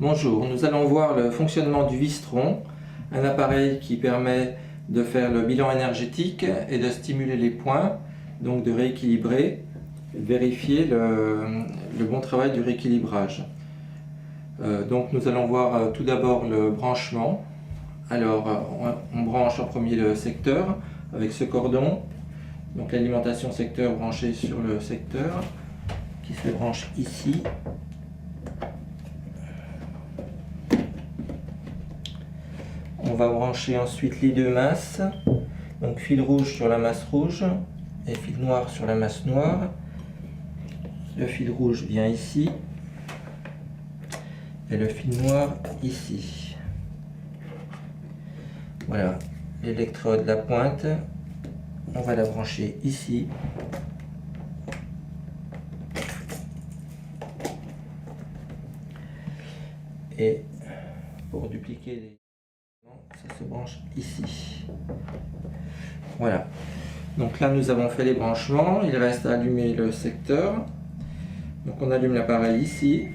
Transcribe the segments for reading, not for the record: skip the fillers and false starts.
Bonjour, nous allons voir le fonctionnement du Wistron, un appareil qui permet de faire le bilan énergétique et de stimuler les points, donc de rééquilibrer, de vérifier le bon travail du rééquilibrage. Donc nous allons voir tout d'abord le branchement. Alors on branche en premier le secteur avec ce cordon, donc l'alimentation secteur branchée sur le secteur qui se branche ici. On va brancher ensuite les deux masses, donc fil rouge sur la masse rouge et fil noir sur la masse noire. Le fil rouge vient ici et le fil noir ici. Voilà, l'électrode, la pointe, on va la brancher ici. Et pour dupliquer les... ça se branche ici. Voilà. Donc là nous avons fait les branchements. Il reste à allumer le secteur. Donc on allume l'appareil ici.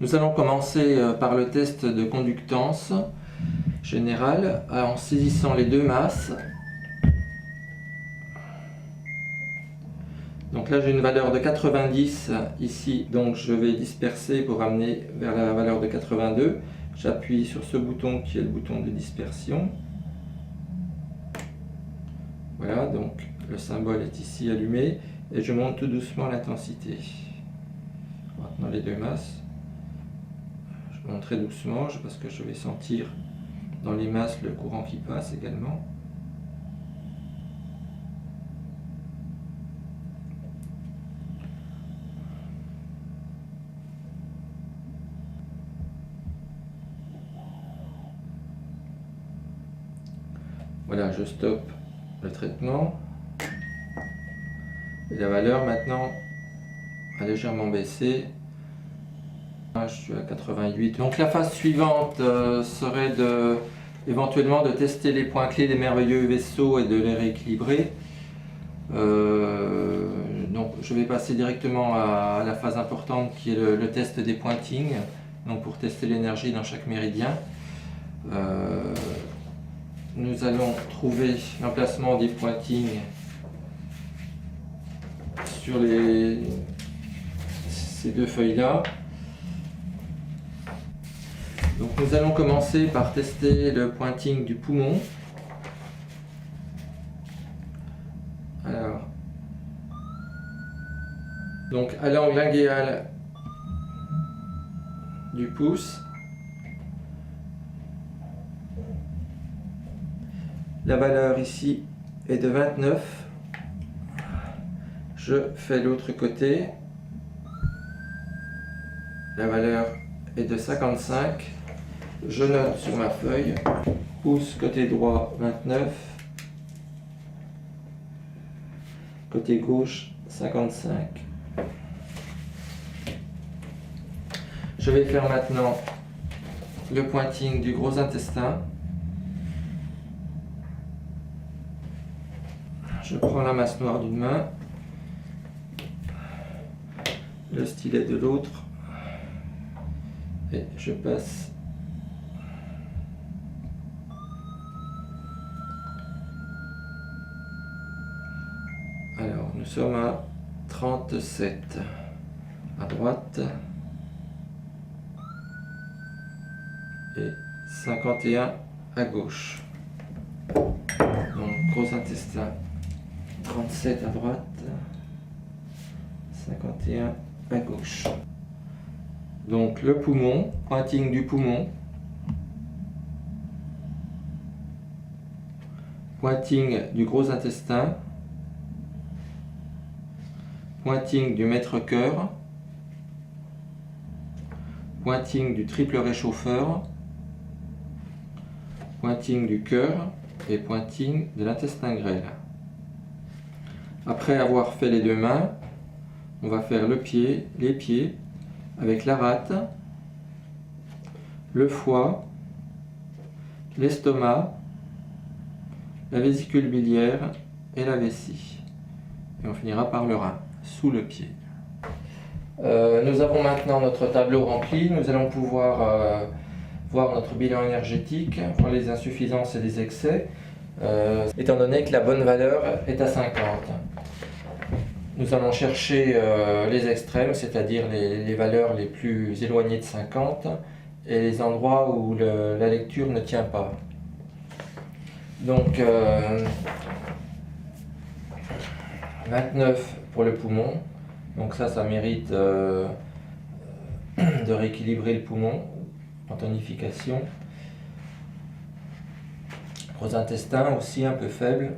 Nous allons commencer par le test de conductance générale en saisissant les deux masses. Donc là j'ai une valeur de 90 ici, donc je vais disperser pour amener vers la valeur de 82. J'appuie sur ce bouton qui est le bouton de dispersion. Voilà, donc le symbole est ici allumé et je monte tout doucement l'intensité. Maintenant les deux masses, je monte très doucement parce que je vais sentir dans les masses le courant qui passe également. Voilà, je stoppe le traitement. Et la valeur maintenant a légèrement baissé. Je suis à 88. Donc la phase suivante serait éventuellement de tester les points clés des merveilleux vaisseaux et de les rééquilibrer. Donc je vais passer directement à la phase importante qui est le test des pointings. Donc pour tester l'énergie dans chaque méridien. Nous allons trouver l'emplacement des pointings sur ces deux feuilles-là. Donc nous allons commencer par tester le pointing du poumon. Alors, donc à l'angle linguéal du pouce. La valeur ici est de 29. Je fais l'autre côté. La valeur est de 55. Je note sur ma feuille. Pouce côté droit 29. Côté gauche 55. Je vais faire maintenant le pointing du gros intestin. Je prends la masse noire d'une main, le stylet de l'autre et je passe. Alors nous sommes à 37 à droite et 51 à gauche. Donc gros intestin 37 à droite, 51 à gauche. Donc le poumon, pointing du poumon, pointing du gros intestin, pointing du maître-cœur, pointing du triple réchauffeur, pointing du cœur et pointing de l'intestin grêle. Après avoir fait les deux mains, on va faire les pieds avec la rate, le foie, l'estomac, la vésicule biliaire et la vessie. Et on finira par le rein, sous le pied. Nous avons maintenant notre tableau rempli. Nous allons pouvoir voir notre bilan énergétique, voir les insuffisances et les excès, étant donné que la bonne valeur est à 50. Nous allons chercher les extrêmes, c'est-à-dire les valeurs les plus éloignées de 50 et les endroits où la lecture ne tient pas. Donc 29 pour le poumon, donc ça mérite de rééquilibrer le poumon en tonification. Aux intestins aussi un peu faible.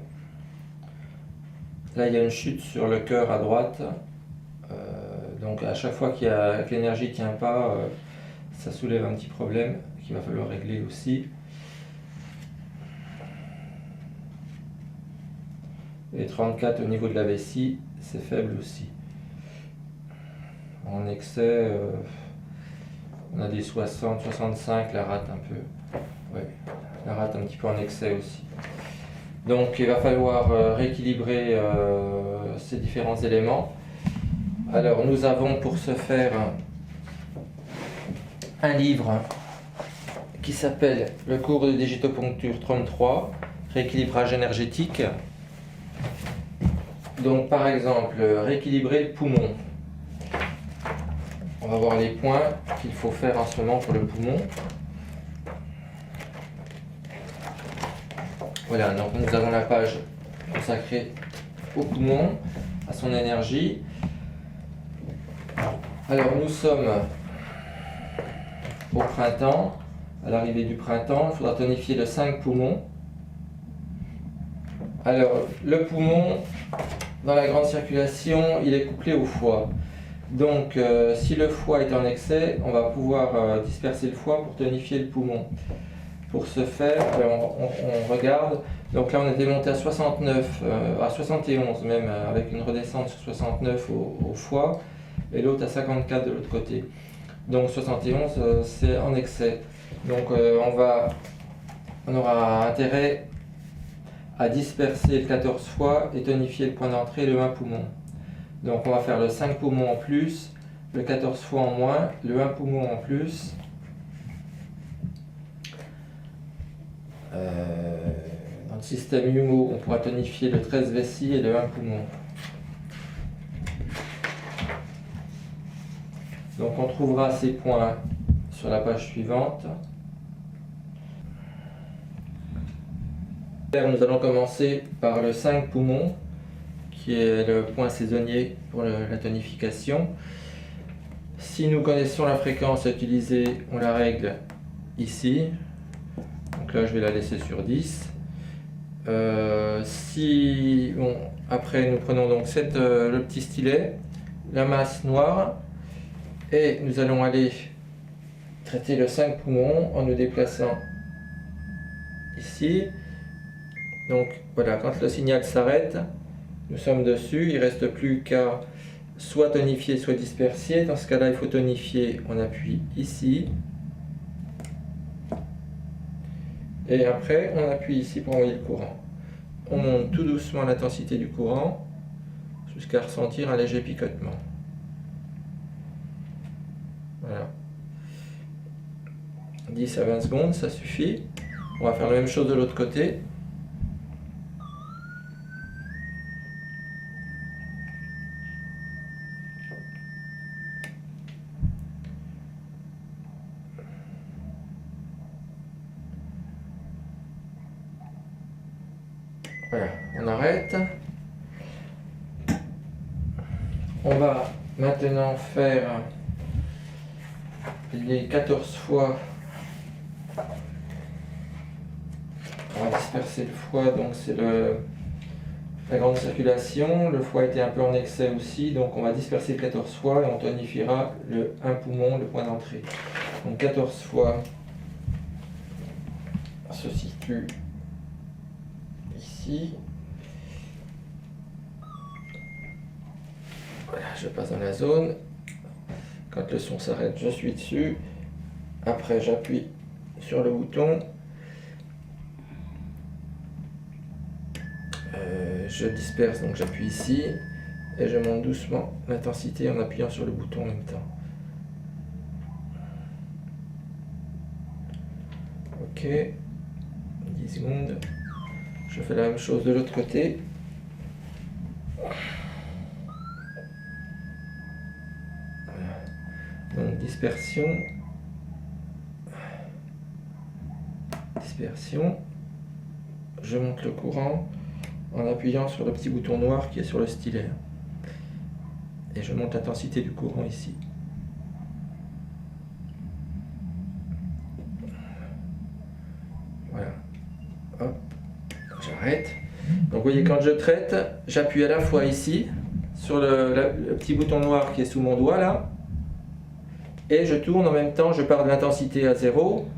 Là il y a une chute sur le cœur à droite, donc à chaque fois que l'énergie ne tient pas, ça soulève un petit problème qu'il va falloir régler aussi. Et 34 au niveau de la vessie, c'est faible aussi. En excès, on a des 60, 65, la rate un peu. Ouais, la rate un petit peu en excès aussi. Donc il va falloir rééquilibrer ces différents éléments. Alors nous avons pour ce faire un livre qui s'appelle Le cours de digitoponcture 33, rééquilibrage énergétique. Donc par exemple, rééquilibrer le poumon. On va voir les points qu'il faut faire en ce moment pour le poumon. Voilà, donc nous avons la page consacrée au poumon, à son énergie. Alors nous sommes au printemps, à l'arrivée du printemps, il faudra tonifier le 5 poumons. Alors le poumon, dans la grande circulation, il est couplé au foie. Donc si le foie est en excès, on va pouvoir disperser le foie pour tonifier le poumon. Pour ce faire, on regarde, donc là on est démonté à 69, à 71 même, avec une redescente sur 69 au foie, et l'autre à 54 de l'autre côté. Donc 71 c'est en excès. Donc on aura intérêt à disperser le 14 foie et tonifier le point d'entrée, le 1 poumon. Donc on va faire le 5 poumons en plus, le 14 foie en moins, le 1 poumon en plus. Dans le système HUMO, on pourra tonifier le 13 vessie et le 1 poumon. Donc on trouvera ces points sur la page suivante. Nous allons commencer par le 5 poumons, qui est le point saisonnier pour la tonification. Si nous connaissons la fréquence à utiliser, on la règle ici. Donc là je vais la laisser sur 10. Après nous prenons donc le petit stylet, la masse noire, et nous allons aller traiter le 5 poumons en nous déplaçant ici. Donc voilà, quand le signal s'arrête, nous sommes dessus, il ne reste plus qu'à soit tonifier, soit disperser. Dans ce cas-là, il faut tonifier, on appuie ici. Et après, on appuie ici pour envoyer le courant. On monte tout doucement l'intensité du courant jusqu'à ressentir un léger picotement. Voilà. 10 à 20 secondes, ça suffit. On va faire la même chose de l'autre côté. Voilà, on arrête. On va maintenant faire les 14 fois. On va disperser le foie, donc c'est la grande circulation. Le foie était un peu en excès aussi, donc on va disperser le 14 fois et on tonifiera le 1 poumon, le point d'entrée. Donc 14 fois se situe ici. Voilà, je passe dans la zone. Quand le son s'arrête, je suis dessus. Après, j'appuie sur le bouton. Je disperse, donc j'appuie ici. Et je monte doucement l'intensité en appuyant sur le bouton en même temps. Ok, 10 secondes. Je fais la même chose de l'autre côté. Voilà. Donc dispersion. Dispersion. Je monte le courant en appuyant sur le petit bouton noir qui est sur le stylet. Et je monte l'intensité du courant ici. Voilà. Hop. J'arrête. Donc vous voyez, quand je traite, j'appuie à la fois ici sur le petit bouton noir qui est sous mon doigt là. Et je tourne en même temps, je pars de l'intensité à 0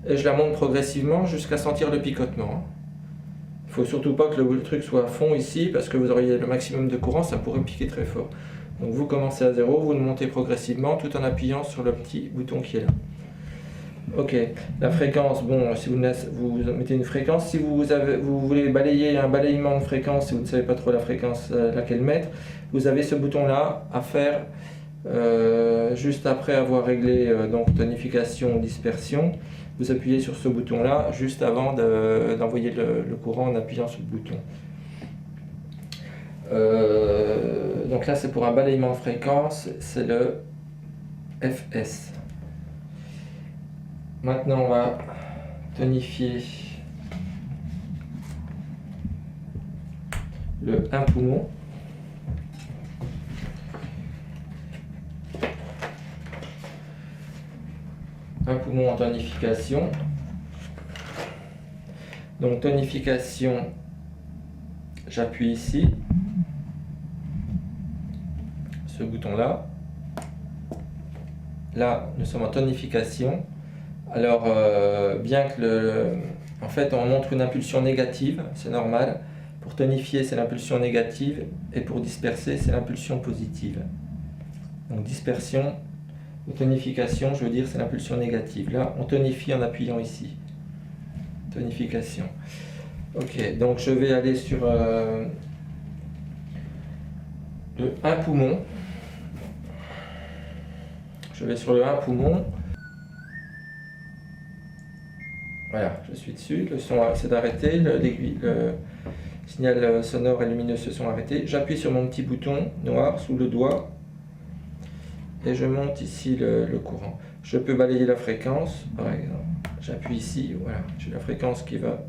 et je la monte progressivement jusqu'à sentir le picotement. Il ne faut surtout pas que le truc soit à fond ici parce que vous auriez le maximum de courant, ça pourrait piquer très fort. Donc vous commencez à 0, vous le montez progressivement tout en appuyant sur le petit bouton qui est là. Ok, la fréquence, bon, si vous mettez une fréquence, si vous voulez balayer un balayement de fréquence et vous ne savez pas trop la fréquence laquelle mettre, vous avez ce bouton là à faire juste après avoir réglé donc tonification ou dispersion. Vous appuyez sur ce bouton là juste avant d'envoyer le courant en appuyant sur le bouton. Donc là c'est pour un balayement de fréquence, c'est le FS. Maintenant on va tonifier le 1 poumon. Un poumon en tonification. Donc tonification, j'appuie ici, ce bouton là. Là nous sommes en tonification. Alors bien que en fait on montre une impulsion négative, c'est normal. Pour tonifier c'est l'impulsion négative et pour disperser c'est l'impulsion positive. Donc dispersion ou tonification, je veux dire, c'est l'impulsion négative. Là, on tonifie en appuyant ici. Tonification. Ok, donc je vais aller sur le 1 poumon. Je vais sur le 1 poumon. Voilà, je suis dessus. Le son s'est arrêté. Le signal sonore et lumineux se sont arrêtés. J'appuie sur mon petit bouton noir sous le doigt. Et je monte ici le courant. Je peux balayer la fréquence, par exemple. J'appuie ici, voilà, j'ai la fréquence qui va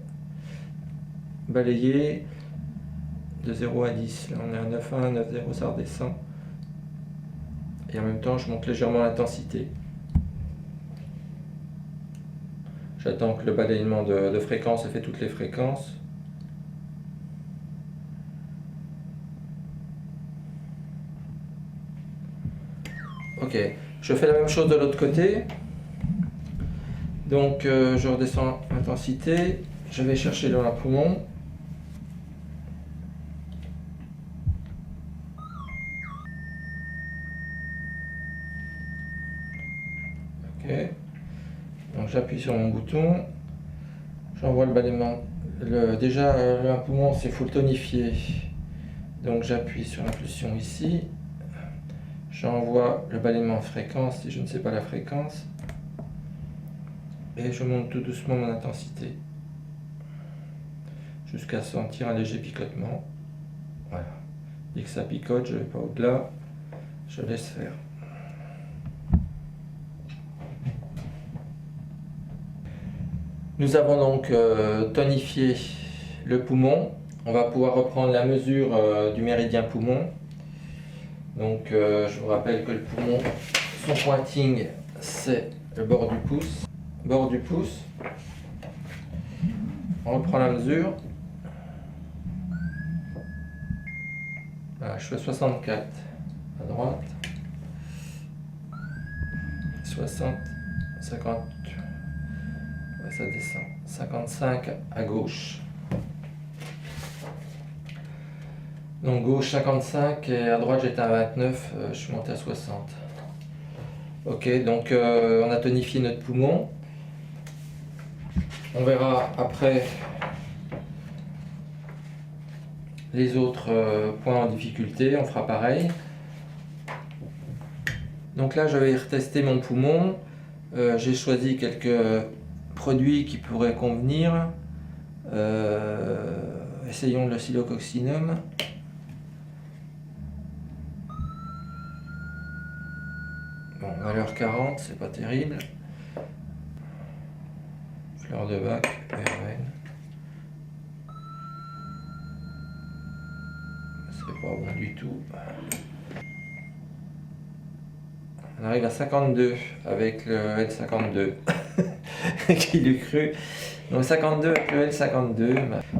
balayer de 0 à 10. Là on est à 9,1, 9,0, ça redescend. Et en même temps, je monte légèrement l'intensité. J'attends que le balayement de fréquence ait fait toutes les fréquences. Ok, je fais la même chose de l'autre côté. Donc je redescends l'intensité, je vais chercher dans un poumon. Ok, donc j'appuie sur mon bouton, j'envoie le balayement. Déjà un poumon c'est full tonifié, donc j'appuie sur l'impulsion ici. J'envoie le balayement fréquence si je ne sais pas la fréquence. Et je monte tout doucement mon intensité. Jusqu'à sentir un léger picotement. Voilà. Dès que ça picote, je ne vais pas au-delà. Je laisse faire. Nous avons donc tonifié le poumon. On va pouvoir reprendre la mesure du méridien poumon. Donc je vous rappelle que le poumon, son pointing, c'est le bord du pouce. Bord du pouce. On reprend la mesure. Voilà, je fais 64 à droite. 60, 50. Ouais, ça descend. 55 à gauche. Donc gauche 55 et à droite j'étais à 29, je suis monté à 60. Ok, donc on a tonifié notre poumon. On verra après les autres points en difficulté, on fera pareil. Donc là, je vais retester mon poumon. J'ai choisi quelques produits qui pourraient convenir. Essayons le Oscillococcinum. Bon, valeur 40, c'est pas terrible. Fleur de bac, verveine. C'est pas bon du tout. On arrive à 52 avec le L52. Qui l'eût cru? Donc 52 avec le L52.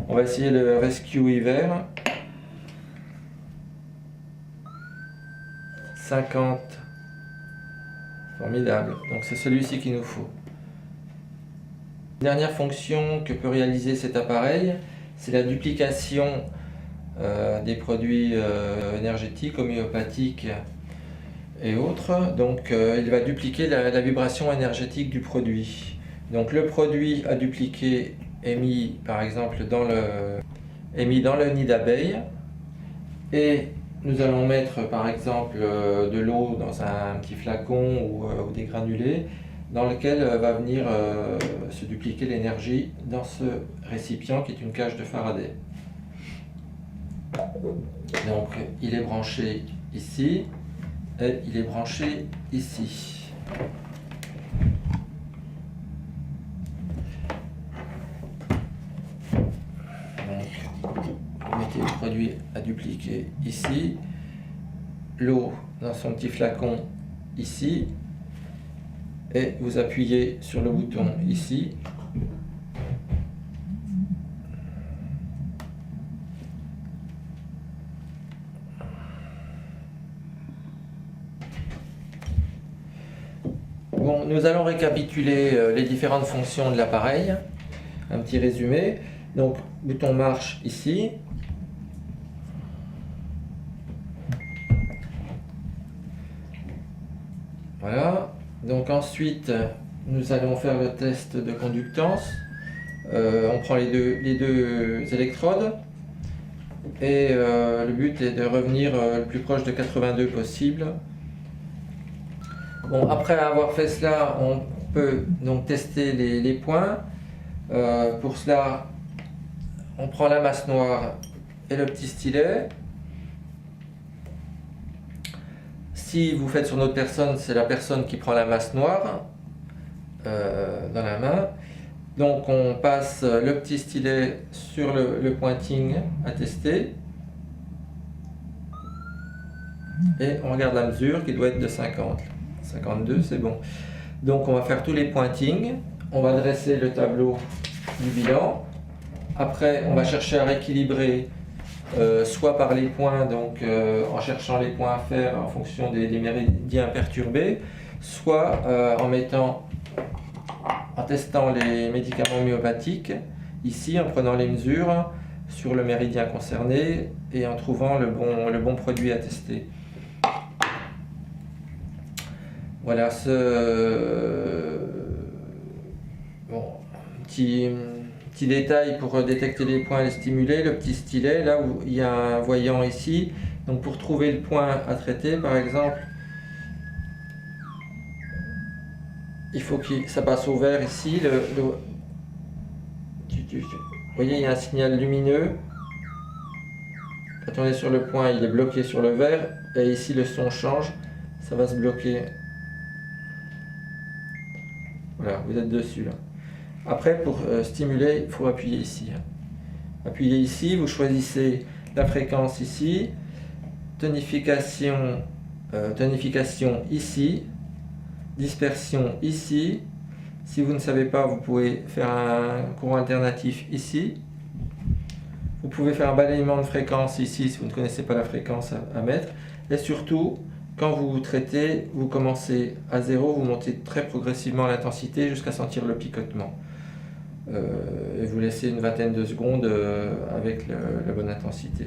On va essayer le Rescue Hiver. 50. Formidable. Donc c'est celui-ci qu'il nous faut. Dernière fonction que peut réaliser cet appareil, c'est la duplication des produits énergétiques, homéopathiques et autres. Donc il va dupliquer la vibration énergétique du produit. Donc le produit à dupliquer est mis par exemple dans le nid d'abeille, et nous allons mettre par exemple de l'eau dans un petit flacon ou des granulés dans lequel va venir se dupliquer l'énergie dans ce récipient qui est une cage de Faraday. Donc il est branché ici et il est branché ici. Donc, vous mettez le produit à dupliquer ici, l'eau dans son petit flacon ici, et vous appuyez sur le bouton ici. Bon, nous allons récapituler les différentes fonctions de l'appareil. Un petit résumé. Donc, bouton marche ici. Voilà. Donc ensuite, nous allons faire le test de conductance. On prend les deux électrodes. Et le but est de revenir le plus proche de 82 possible. Bon, après avoir fait cela, on peut donc tester les points. Pour cela, on prend la masse noire et le petit stylet. Si vous faites sur une autre personne, c'est la personne qui prend la masse noire dans la main. Donc on passe le petit stylet sur le pointing à tester. Et on regarde la mesure qui doit être de 50. 52, c'est bon. Donc on va faire tous les pointings. On va dresser le tableau du bilan. Après, on va chercher à rééquilibrer soit par les points, donc en cherchant les points à faire en fonction des méridiens perturbés, soit en testant les médicaments homéopathiques, ici en prenant les mesures sur le méridien concerné et en trouvant le bon produit à tester. Voilà, bon, petit détail pour détecter les points et les stimuler, le petit stylet, là où il y a un voyant ici. Donc pour trouver le point à traiter, par exemple, il faut que ça passe au vert ici. Vous voyez, il y a un signal lumineux. Quand on est sur le point, il est bloqué sur le vert. Et ici, le son change, ça va se bloquer. Voilà, vous êtes dessus là. Après, pour stimuler, il faut appuyer ici. Appuyez ici, vous choisissez la fréquence ici, tonification ici, dispersion ici. Si vous ne savez pas, vous pouvez faire un courant alternatif ici. Vous pouvez faire un balayement de fréquence ici si vous ne connaissez pas la fréquence à mettre. Et surtout, quand vous traitez, vous commencez à 0, vous montez très progressivement l'intensité jusqu'à sentir le picotement. Et vous laissez une vingtaine de secondes avec la bonne intensité.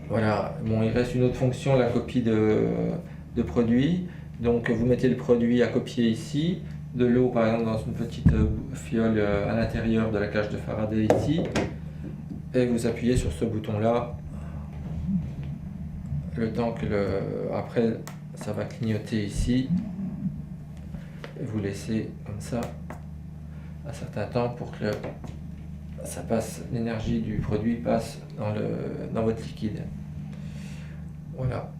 Voilà, bon, il reste une autre fonction, la copie de produit. Donc vous mettez le produit à copier ici, de l'eau par exemple dans une petite fiole à l'intérieur de la cage de Faraday ici, et vous appuyez sur ce bouton là le temps que après ça va clignoter ici, et vous laissez comme ça un certain temps pour que ça passe, l'énergie du produit passe dans votre liquide. Voilà.